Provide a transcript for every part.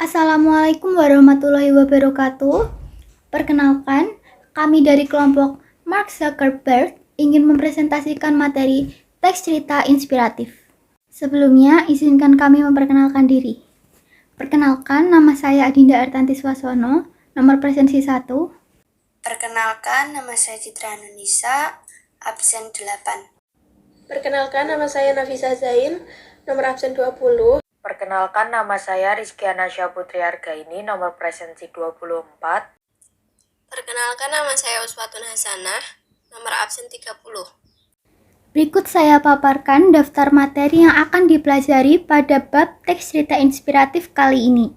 Assalamualaikum warahmatullahi wabarakatuh. Perkenalkan, kami dari kelompok Mark Zuckerberg ingin mempresentasikan materi teks cerita inspiratif. Sebelumnya, izinkan kami memperkenalkan diri. Perkenalkan, nama saya Adinda Artanti Swasono, nomor presensi 1. Perkenalkan, nama saya Citra Nunisa, absen 8. Perkenalkan, nama saya Nafisa Zain, nomor absen 20. Perkenalkan, nama saya Rizky Anasya Putri Argaini, nomor presensi 24. Perkenalkan, nama saya Uswatun Hasanah, nomor absen 30. Berikut saya paparkan daftar materi yang akan dipelajari pada bab teks cerita inspiratif kali ini.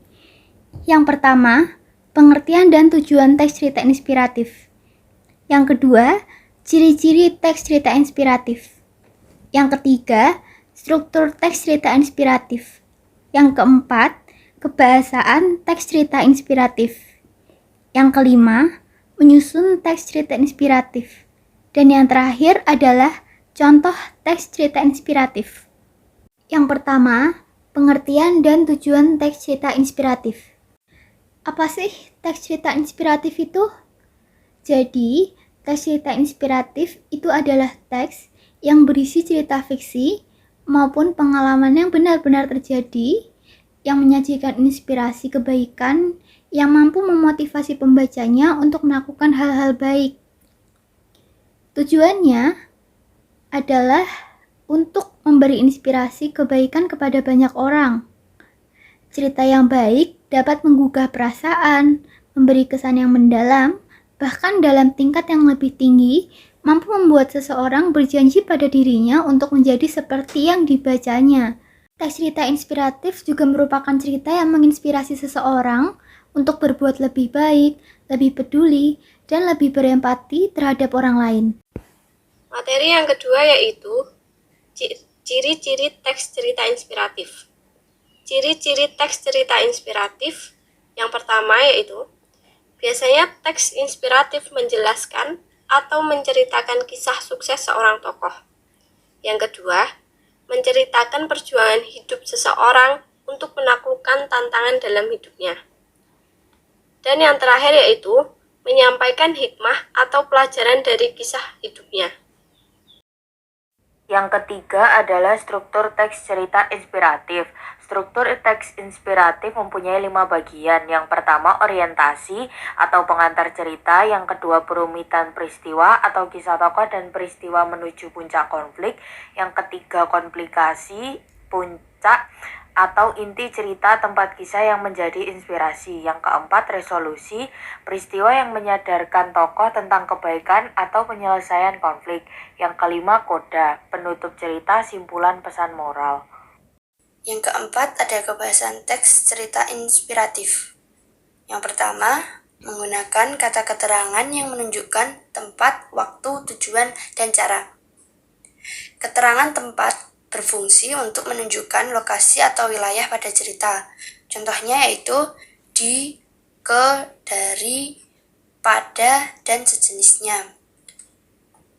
Yang pertama, pengertian dan tujuan teks cerita inspiratif. Yang kedua, ciri-ciri teks cerita inspiratif. Yang ketiga, struktur teks cerita inspiratif. Yang keempat, kebahasaan teks cerita inspiratif. Yang kelima, menyusun teks cerita inspiratif. Dan yang terakhir adalah contoh teks cerita inspiratif. Yang pertama, pengertian dan tujuan teks cerita inspiratif. Apa sih teks cerita inspiratif itu? Jadi, teks cerita inspiratif itu adalah teks yang berisi cerita fiksi maupun pengalaman yang benar-benar terjadi, yang menyajikan inspirasi kebaikan, yang mampu memotivasi pembacanya untuk melakukan hal-hal baik. Tujuannya adalah untuk memberi inspirasi kebaikan kepada banyak orang. Cerita yang baik dapat menggugah perasaan, memberi kesan yang mendalam, bahkan dalam tingkat yang lebih tinggi, mampu membuat seseorang berjanji pada dirinya untuk menjadi seperti yang dibacanya. Teks cerita inspiratif juga merupakan cerita yang menginspirasi seseorang untuk berbuat lebih baik, lebih peduli, dan lebih berempati terhadap orang lain. Materi yang kedua yaitu ciri-ciri teks cerita inspiratif. Ciri-ciri teks cerita inspiratif yang pertama yaitu biasanya teks inspiratif menjelaskan atau menceritakan kisah sukses seorang tokoh. Yang kedua, menceritakan perjuangan hidup seseorang untuk menaklukkan tantangan dalam hidupnya. Dan yang terakhir yaitu menyampaikan hikmah atau pelajaran dari kisah hidupnya. Yang ketiga adalah struktur teks cerita inspiratif. Struktur teks inspiratif mempunyai 5 bagian. Yang pertama, orientasi atau pengantar cerita. Yang kedua, perumitan peristiwa atau kisah tokoh dan peristiwa menuju puncak konflik. Yang ketiga, komplikasi, puncak atau inti cerita tempat kisah yang menjadi inspirasi. Yang keempat, resolusi, peristiwa yang menyadarkan tokoh tentang kebaikan atau penyelesaian konflik. Yang kelima, koda, penutup cerita, simpulan pesan moral. Yang keempat, ada kebahasan teks cerita inspiratif. Yang pertama, menggunakan kata keterangan yang menunjukkan tempat, waktu, tujuan, dan cara. Keterangan tempat berfungsi untuk menunjukkan lokasi atau wilayah pada cerita. Contohnya yaitu di, ke, dari, pada, dan sejenisnya.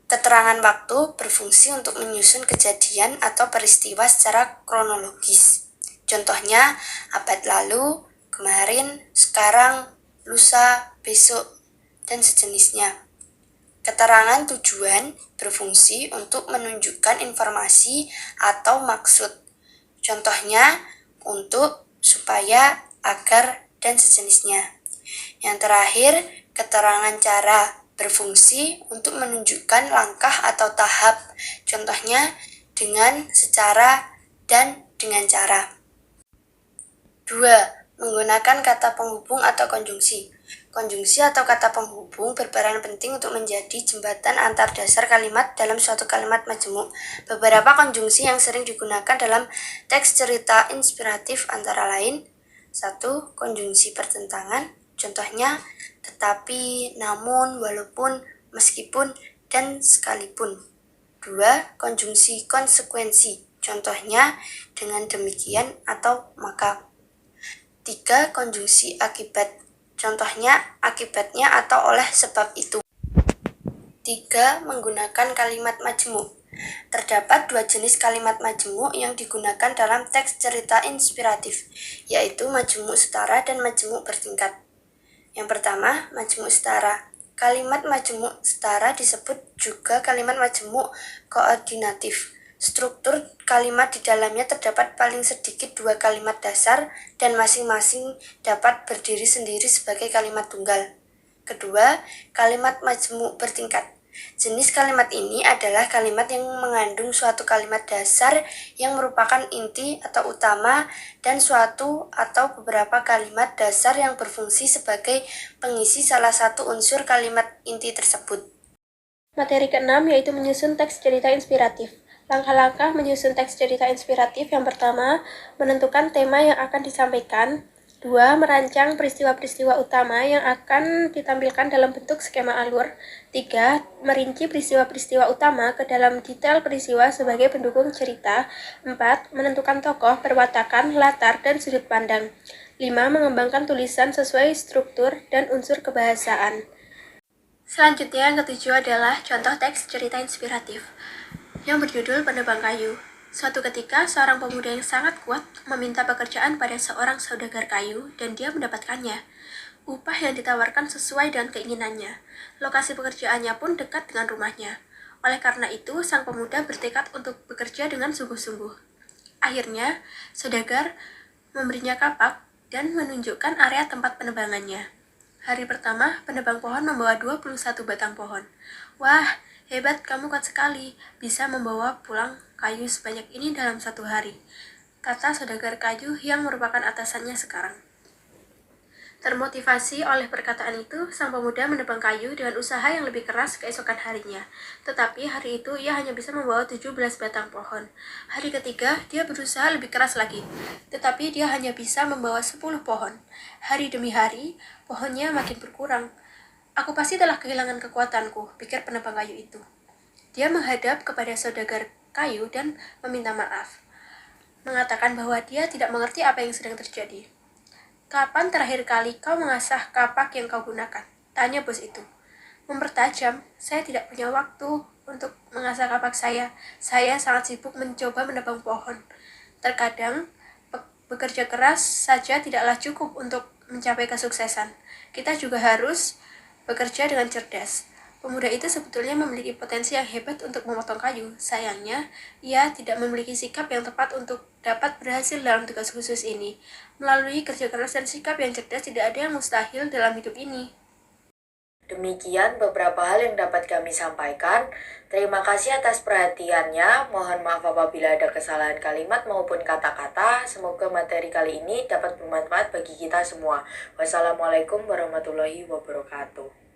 Keterangan waktu berfungsi untuk menyusun kejadian atau peristiwa secara kronologis. Contohnya abad lalu, kemarin, sekarang, lusa, besok, dan sejenisnya. Keterangan tujuan berfungsi untuk menunjukkan informasi atau maksud. Contohnya untuk, supaya, agar, dan sejenisnya. Yang terakhir, keterangan cara berfungsi untuk menunjukkan langkah atau tahap. Contohnya dengan, secara, dan dengan cara. 2. Menggunakan kata penghubung atau konjungsi. Konjungsi atau kata penghubung berperan penting untuk menjadi jembatan antar dasar kalimat dalam suatu kalimat majemuk. Beberapa konjungsi yang sering digunakan dalam teks cerita inspiratif antara lain: 1. Konjungsi pertentangan. Contohnya tetapi, namun, walaupun, meskipun, dan sekalipun. 2. Konjungsi konsekuensi. Contohnya dengan demikian atau maka. 3. Konjungsi akibat. Contohnya akibatnya atau oleh sebab itu. 3. Menggunakan kalimat majemuk. Terdapat dua jenis kalimat majemuk yang digunakan dalam teks cerita inspiratif, yaitu majemuk setara dan majemuk bertingkat. Yang pertama, majemuk setara. Kalimat majemuk setara disebut juga kalimat majemuk koordinatif. Struktur kalimat di dalamnya terdapat paling sedikit dua kalimat dasar dan masing-masing dapat berdiri sendiri sebagai kalimat tunggal. Kedua, kalimat majemuk bertingkat. Jenis kalimat ini adalah kalimat yang mengandung suatu kalimat dasar yang merupakan inti atau utama dan suatu atau beberapa kalimat dasar yang berfungsi sebagai pengisi salah satu unsur kalimat inti tersebut. Materi keenam yaitu menyusun teks cerita inspiratif. Langkah-langkah menyusun teks cerita inspiratif yang pertama, menentukan tema yang akan disampaikan. 2. Merancang peristiwa-peristiwa utama yang akan ditampilkan dalam bentuk skema alur. 3. Merinci peristiwa-peristiwa utama ke dalam detail peristiwa sebagai pendukung cerita. 4. Menentukan tokoh, perwatakan, latar, dan sudut pandang. 5. Mengembangkan tulisan sesuai struktur dan unsur kebahasaan. Selanjutnya, yang ketujuh adalah contoh teks cerita inspiratif yang berjudul Penebang Kayu. Suatu ketika, seorang pemuda yang sangat kuat meminta pekerjaan pada seorang saudagar kayu dan dia mendapatkannya. Upah yang ditawarkan sesuai dengan keinginannya. Lokasi pekerjaannya pun dekat dengan rumahnya. Oleh karena itu, sang pemuda bertekad untuk bekerja dengan sungguh-sungguh. Akhirnya, saudagar memberinya kapak dan menunjukkan area tempat penebangannya. Hari pertama, penebang pohon membawa 21 batang pohon. Wah, hebat, kamu kuat sekali, bisa membawa pulang kayu sebanyak ini dalam satu hari, kata saudagar kayu yang merupakan atasannya sekarang. Termotivasi oleh perkataan itu, sang pemuda menebang kayu dengan usaha yang lebih keras keesokan harinya. Tetapi hari itu ia hanya bisa membawa 17 batang pohon. Hari ketiga, dia berusaha lebih keras lagi. Tetapi dia hanya bisa membawa 10 pohon. Hari demi hari, pohonnya makin berkurang. Aku pasti telah kehilangan kekuatanku, pikir penebang kayu itu. Dia menghadap kepada saudagar kayu dan meminta maaf. Mengatakan bahwa dia tidak mengerti apa yang sedang terjadi. Kapan terakhir kali kau mengasah kapak yang kau gunakan? Tanya bos itu. Mempertajam, saya tidak punya waktu untuk mengasah kapak saya. Saya sangat sibuk mencoba menebang pohon. Terkadang, bekerja keras saja tidaklah cukup untuk mencapai kesuksesan. Kita juga harus bekerja dengan cerdas. Pemuda itu sebetulnya memiliki potensi yang hebat untuk memotong kayu. Sayangnya, ia tidak memiliki sikap yang tepat untuk dapat berhasil dalam tugas khusus ini. Melalui kerja keras dan sikap yang cerdas, tidak ada yang mustahil dalam hidup ini. Demikian beberapa hal yang dapat kami sampaikan. Terima kasih atas perhatiannya. Mohon maaf apabila ada kesalahan kalimat maupun kata-kata. Semoga materi kali ini dapat bermanfaat bagi kita semua. Wassalamualaikum warahmatullahi wabarakatuh.